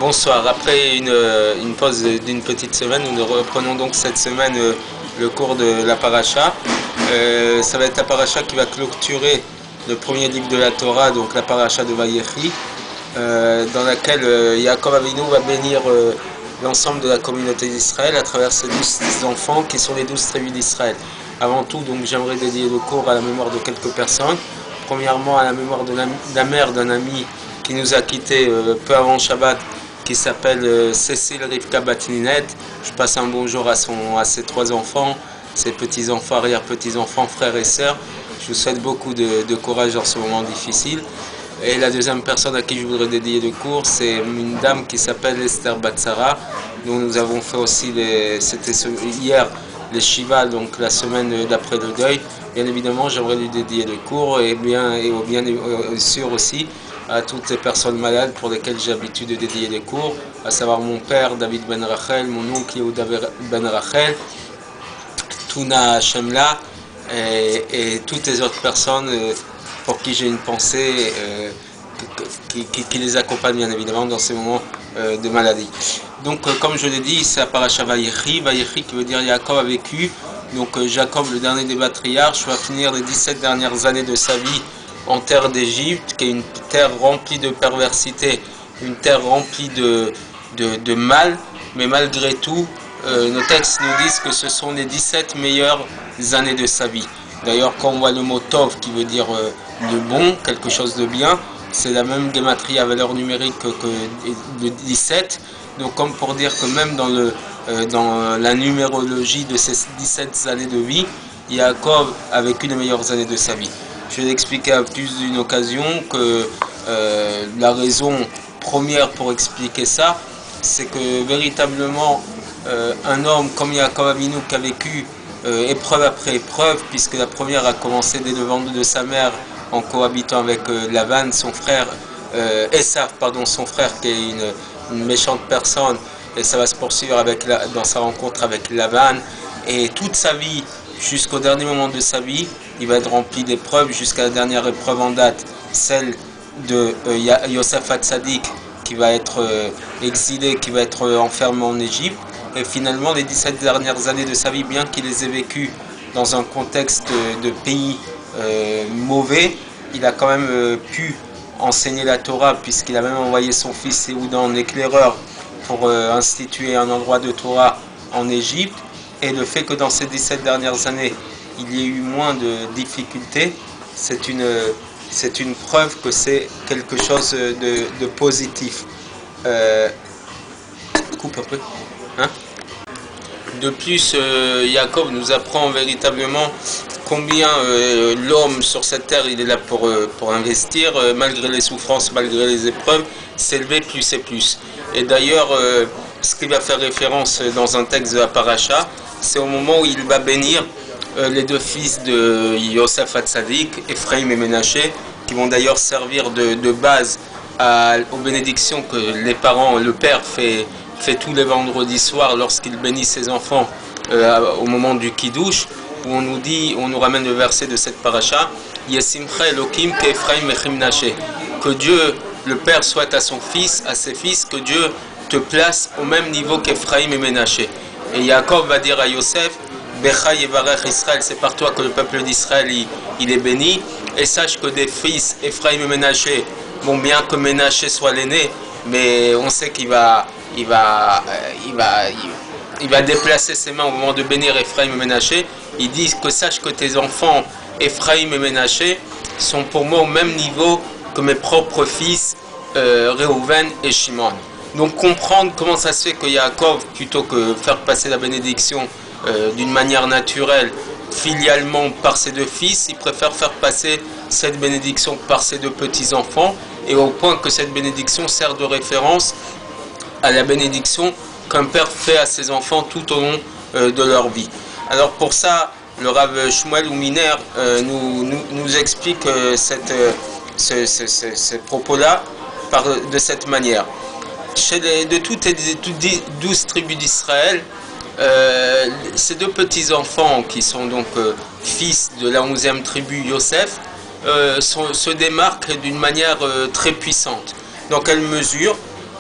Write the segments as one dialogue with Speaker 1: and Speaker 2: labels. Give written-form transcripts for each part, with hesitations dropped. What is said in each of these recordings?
Speaker 1: Bonsoir. Après une pause d'une petite semaine, nous reprenons donc cette semaine le cours de la paracha. Ça va être la paracha qui va clôturer le premier livre de la Torah, donc la paracha de Vayechi, dans laquelle Yaakov Avinu va bénir l'ensemble de la communauté d'Israël à travers ses 12 enfants qui sont les 12 tribus d'Israël. Avant tout, donc j'aimerais dédier le cours à la mémoire de quelques personnes. Premièrement, à la mémoire de la mère d'un ami qui nous a quittés peu avant Shabbat, qui s'appelle Cécile Rivka Batninet. Je passe un bonjour à ses 3 enfants, ses petits-enfants, arrière-petits-enfants, frères et sœurs. Je vous souhaite beaucoup de courage dans ce moment difficile. Et la deuxième personne à qui je voudrais dédier le cours, c'est une dame qui s'appelle Esther Batsara, dont nous avons fait aussi, c'était hier, les Shiva, donc la semaine d'après le deuil. Bien évidemment, j'aimerais lui dédier le cours et bien sûr aussi à toutes les personnes malades pour lesquelles j'ai l'habitude de dédier les cours, à savoir mon père David Ben Rachel, mon oncle Yehuda Ben Rachel, Tuna Shemla et toutes les autres personnes pour qui j'ai une pensée qui les accompagne bien évidemment dans ces moments de maladie. Donc comme je l'ai dit, c'est la paracha Vayechi, Vayechi qui veut dire Yaakov a vécu. Donc Jacob, le dernier des patriarches, va finir les 17 dernières années de sa vie en terre d'Égypte, qui est une terre remplie de perversité, une terre remplie de mal, mais malgré tout, nos textes nous disent que ce sont les 17 meilleures années de sa vie. D'ailleurs, quand on voit le mot Tov, qui veut dire de bon, quelque chose de bien, c'est la même gématrie à valeur numérique que le 17, donc comme pour dire que même dans la numérologie de ces 17 années de vie, Yaakov a vécu les meilleures années de sa vie. Je vais expliquer à plus d'une occasion que la raison première pour expliquer ça, c'est que véritablement un homme comme Yaakov Avinu qui a vécu épreuve après épreuve, puisque la première a commencé dès le ventre de sa mère en cohabitant avec Lavan, son frère, Esav, pardon, son frère qui est une méchante personne, et ça va se poursuivre dans sa rencontre avec Lavan, et toute sa vie, jusqu'au dernier moment de sa vie, il va être rempli d'épreuves jusqu'à la dernière épreuve en date, celle de Yosef Hatzadik qui va être exilé, qui va être enfermé en Égypte. Et finalement, les 17 dernières années de sa vie, bien qu'il les ait vécues dans un contexte de pays mauvais, il a quand même pu enseigner la Torah, puisqu'il a même envoyé son fils Yehuda en éclaireur pour instituer un endroit de Torah en Égypte. Et le fait que dans ces 17 dernières années, il y ait eu moins de difficultés, c'est une preuve que c'est quelque chose de positif. Coupe un peu. Hein? De plus, Yaakov nous apprend véritablement combien l'homme sur cette terre, il est là pour investir, malgré les souffrances, malgré les épreuves, s'élever plus et plus. Et d'ailleurs, ce qui va faire référence dans un texte de la paracha, c'est au moment où il va bénir les 2 fils de Yosef Hatzadik, Ephraim et Ménaché, qui vont d'ailleurs servir de base aux bénédictions que le père fait tous les vendredis soirs lorsqu'il bénit ses enfants au moment du Kiddush, où on nous ramène le verset de cette paracha, Yesimcha Elokim ke'Ephraim et Ménaché, que Dieu, le père, souhaite à ses fils, que Dieu te place au même niveau qu'Ephraim et Ménaché. Et Yaakov va dire à Yosef, Becha Yevarech Israël, c'est par toi que le peuple d'Israël il est béni. Et sache que des fils, Ephraim et Ménaché, bon, bien que Ménaché soit l'aîné, mais on sait qu'il va déplacer ses mains au moment de bénir Ephraim et Ménaché. Il dit que sache que tes enfants, Ephraim et Ménaché, sont pour moi au même niveau que mes propres fils, Réhouven et Shimon. Donc comprendre comment ça se fait que Yaakov, plutôt que faire passer la bénédiction d'une manière naturelle, filialement par ses 2 fils, il préfère faire passer cette bénédiction par ses 2 petits-enfants, et au point que cette bénédiction sert de référence à la bénédiction qu'un père fait à ses enfants tout au long de leur vie. Alors pour ça, le Rav Shmuel Ouminer nous explique ces propos-là de cette manière. De toutes les 12 tribus d'Israël, ces 2 petits-enfants qui sont donc fils de la 11e tribu, Yosef, se démarquent d'une manière très puissante. Dans quelle mesure?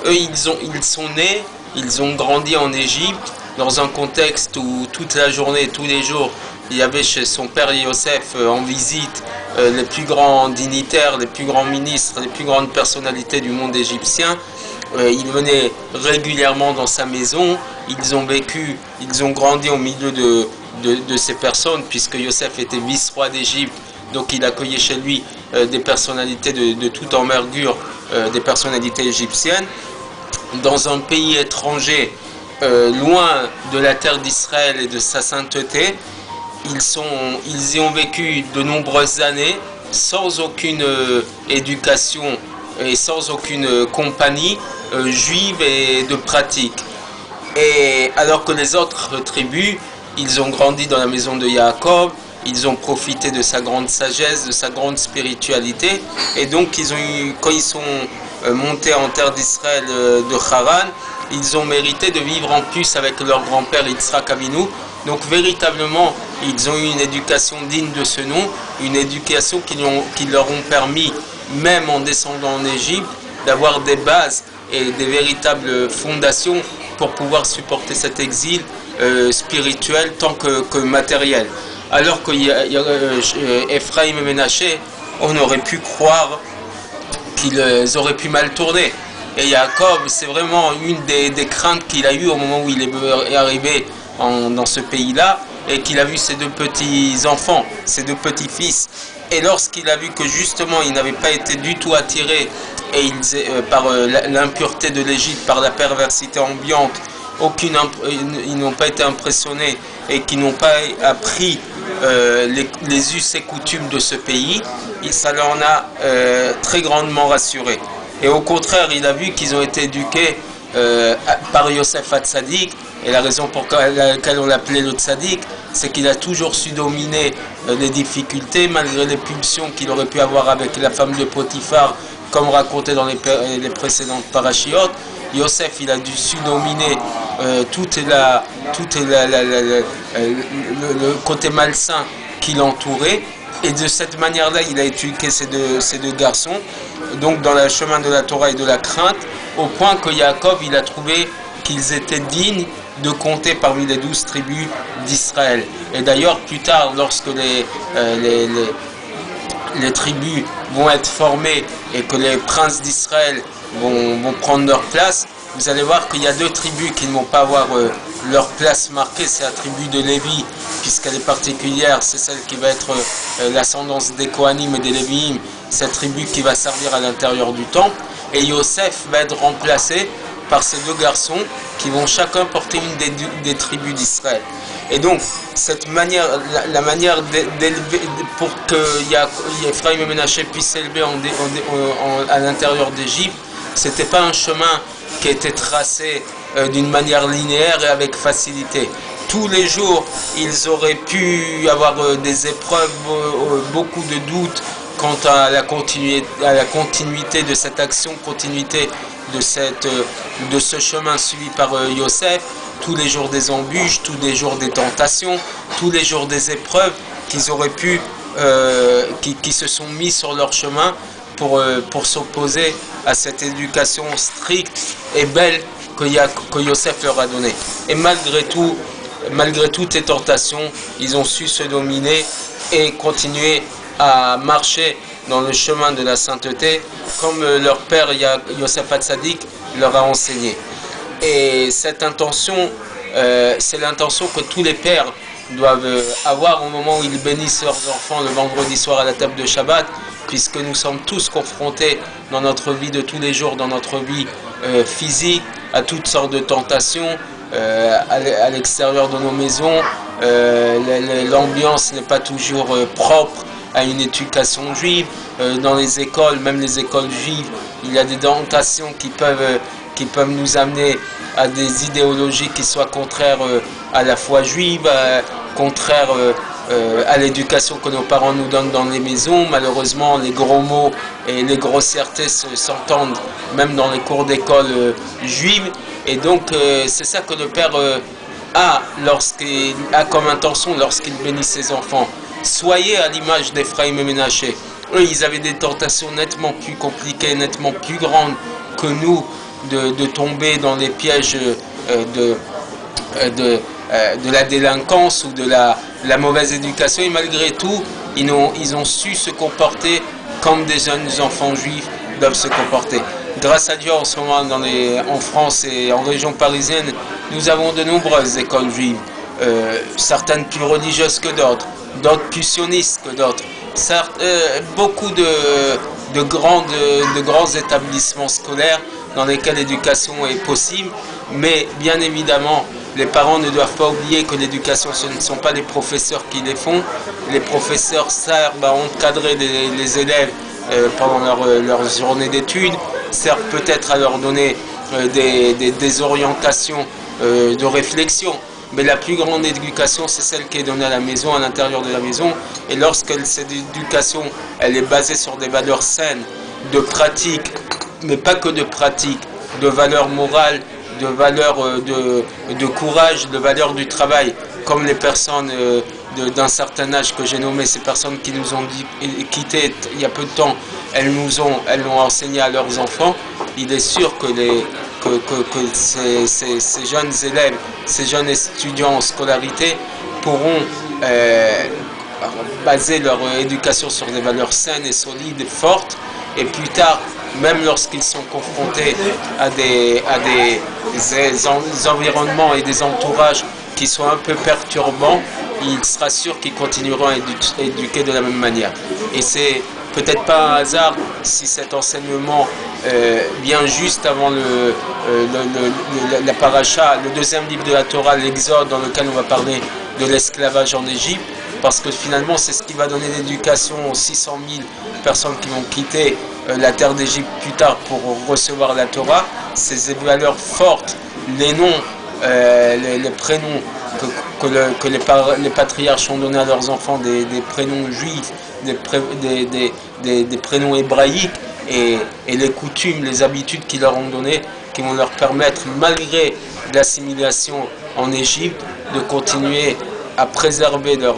Speaker 1: Eux, ils sont nés, ils ont grandi en Égypte, dans un contexte où toute la journée, tous les jours, il y avait chez son père Yosef en visite les plus grands dignitaires, les plus grands ministres, les plus grandes personnalités du monde égyptien. Ils venaient régulièrement dans sa maison, ils ont grandi au milieu de ces personnes, puisque Yosef était vice-roi d'Égypte, donc il accueillait chez lui des personnalités de toute envergure, des personnalités égyptiennes. Dans un pays étranger, loin de la terre d'Israël et de sa sainteté, ils y ont vécu de nombreuses années sans aucune éducation et sans aucune compagnie juive et de pratique. Et alors que les autres tribus, ils ont grandi dans la maison de Yaakov, ils ont profité de sa grande sagesse, de sa grande spiritualité, et donc quand ils sont montés en terre d'Israël de Haran, ils ont mérité de vivre en plus avec leur grand-père Yitzhak Avinu. Donc véritablement, ils ont eu une éducation digne de ce nom, une éducation qui leur ont permis, même en descendant en Égypte, d'avoir des bases et des véritables fondations pour pouvoir supporter cet exil spirituel tant que matériel. Alors que Ephraim et Ménaché, on aurait pu croire qu'ils auraient pu mal tourner. Et Jacob, c'est vraiment une des craintes qu'il a eues au moment où il est arrivé dans ce pays-là, et qu'il a vu ses deux petits-enfants, ses deux petits-fils. Et lorsqu'il a vu que justement il n'avait pas été du tout attiré par l'impureté de l'Égypte, par la perversité ambiante, ils n'ont pas été impressionnés et qu'ils n'ont pas appris les us et coutumes de ce pays, ça l'en a très grandement rassuré. Et au contraire, il a vu qu'ils ont été éduqués par Yosef Hatzadik, et la raison pour laquelle on l'appelait le Tzadik, c'est qu'il a toujours su dominer les difficultés, malgré les pulsions qu'il aurait pu avoir avec la femme de Potiphar, comme raconté dans les précédentes parachiotes. Yosef, il a dû su dominer tout le côté malsain qui l'entourait, et de cette manière-là, il a éduqué ces deux garçons, donc dans le chemin de la Torah et de la crainte, au point que Yaakov, il a trouvé qu'ils étaient dignes de compter parmi les 12 tribus d'Israël. Et d'ailleurs, plus tard, lorsque les tribus vont être formées et que les princes d'Israël vont prendre leur place, vous allez voir qu'il y a deux tribus qui ne vont pas avoir leur place marquée. C'est la tribu de Lévi, puisqu'elle est particulière, c'est celle qui va être l'ascendance des Kohanim et des Léviim, cette tribu qui va servir à l'intérieur du temple. Et Yosef va être remplacé par ces deux garçons qui vont chacun porter une des tribus d'Israël. Et donc, la manière d'élever, pour que Ephraim et Ménaché puissent s'élever à l'intérieur d'Égypte, c'était pas un chemin qui était tracé d'une manière linéaire et avec facilité. Tous les jours, ils auraient pu avoir des épreuves, beaucoup de doutes quant à la continuité de cette action, continuité de ce chemin suivi par Yosef, tous les jours des embûches, tous les jours des tentations, tous les jours des épreuves qu'ils auraient pu, qui se sont mis sur leur chemin pour s'opposer à cette éducation stricte et belle que Yosef leur a donnée. Et malgré toutes les tentations, ils ont su se dominer et continuer à marcher dans le chemin de la sainteté, comme leur père Yosef Hatzadik leur a enseigné. Et cette intention, c'est l'intention que tous les pères doivent avoir au moment où ils bénissent leurs enfants le vendredi soir à la table de Shabbat, puisque nous sommes tous confrontés dans notre vie de tous les jours, dans notre vie physique, à toutes sortes de tentations, à l'extérieur de nos maisons. L'ambiance n'est pas toujours propre à une éducation juive. Dans les écoles, même les écoles juives, il y a des tentations qui peuvent nous amener à des idéologies qui soient contraires à la foi juive, contraires à l'éducation que nos parents nous donnent dans les maisons. Malheureusement, les gros mots et les grossièretés s'entendent même dans les cours d'école juives. Et donc, c'est ça que le père lorsqu'il a comme intention, lorsqu'il bénit ses enfants. Soyez à l'image d'Ephraim et Ménaché. Eux, ils avaient des tentations nettement plus compliquées, nettement plus grandes que nous, de tomber dans les pièges de la délinquance ou de la mauvaise éducation, et malgré tout, ils ont su se comporter comme des jeunes enfants juifs doivent se comporter. Grâce à Dieu, en ce moment, en France et en région parisienne, nous avons de nombreuses écoles juives, certaines plus religieuses que d'autres plus sionistes que d'autres, beaucoup de grands établissements scolaires dans lesquels l'éducation est possible, mais bien évidemment, les parents ne doivent pas oublier que l'éducation, ce ne sont pas les professeurs qui les font. Les professeurs servent à encadrer les élèves pendant leur journée d'études, servent peut-être à leur donner des orientations de réflexion. Mais la plus grande éducation, c'est celle qui est donnée à la maison, à l'intérieur de la maison. Et lorsque cette éducation, elle est basée sur des valeurs saines, de pratique, mais pas que de pratique, de valeurs morales, de valeurs de courage, de valeurs du travail, comme les personnes d'un certain âge que j'ai nommé, ces personnes qui nous ont quittés il y a peu de temps, elles l'ont enseigné à leurs enfants. Il est sûr que ces jeunes élèves, ces jeunes étudiants en scolarité pourront baser leur éducation sur des valeurs saines et solides et fortes, et plus tard, même lorsqu'ils sont confrontés à des environnements et des entourages qui sont un peu perturbants, il sera sûr qu'ils continueront à éduquer de la même manière. Et c'est peut-être pas un hasard si cet enseignement vient juste avant la paracha, le deuxième livre de la Torah, l'Exode, dans lequel on va parler de l'esclavage en Égypte, parce que finalement c'est ce qui va donner l'éducation aux 600 000 personnes qui vont quitter la terre d'Égypte plus tard pour recevoir la Torah. Ces valeurs fortes, les noms, les prénoms que les patriarches ont donnés à leurs enfants, des prénoms juifs, des prénoms hébraïques, et les coutumes, les habitudes qu'ils leur ont données, qui vont leur permettre, malgré l'assimilation en Égypte, de continuer à préserver dans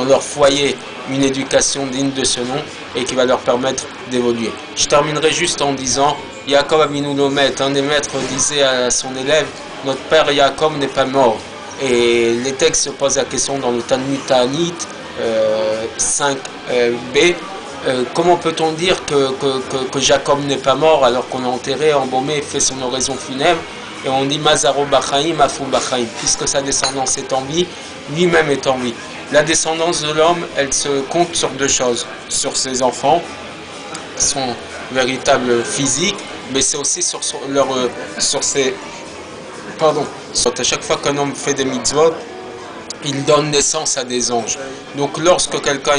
Speaker 1: leur foyer une éducation digne de ce nom, et qui va leur permettre d'évoluer. Je terminerai juste en disant, Yaakov Avinu Lomet, un des maîtres disait à son élève, notre père Yaakov n'est pas mort. Et les textes se posent la question dans le Talmud Ta'anit 5b, comment peut-on dire que Jacob n'est pas mort alors qu'on a enterré, embaumé, fait son oraison funèbre, et on dit Mazaro Bachaim, Afou Bachaim, puisque sa descendance est en vie, lui-même est en vie. La descendance de l'homme, elle se compte sur deux choses, sur ses enfants, son véritable physique, mais c'est aussi sur à chaque fois qu'un homme fait des mitzvot, il donne naissance à des anges. Donc lorsque quelqu'un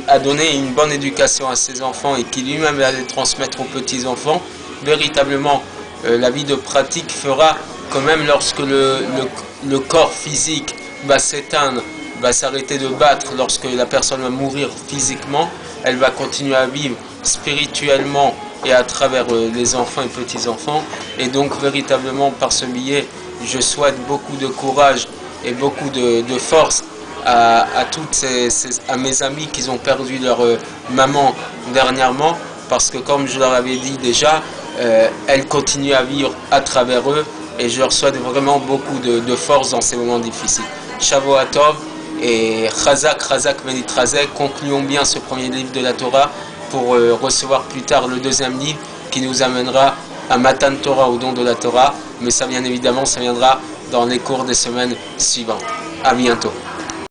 Speaker 1: a donné une bonne éducation à ses enfants et qui lui-même va les transmettre aux petits-enfants, véritablement la vie de pratique fera que même lorsque le corps physique va s'éteindre, va s'arrêter de battre, lorsque la personne va mourir physiquement, elle va continuer à vivre spirituellement et à travers les enfants et petits-enfants. Et donc véritablement par ce biais, je souhaite beaucoup de courage et beaucoup de force à mes amis qui ont perdu leur maman dernièrement, parce que comme je leur avais dit déjà, elle continue à vivre à travers eux, et je leur souhaite vraiment beaucoup de force dans ces moments difficiles. Shavua Tov et Chazak Venitrazek. Concluons bien ce premier livre de la Torah pour recevoir plus tard le deuxième livre qui nous amènera à Matan Torah, au don de la Torah, mais ça bien évidemment ça viendra dans les cours des semaines suivantes. À bientôt.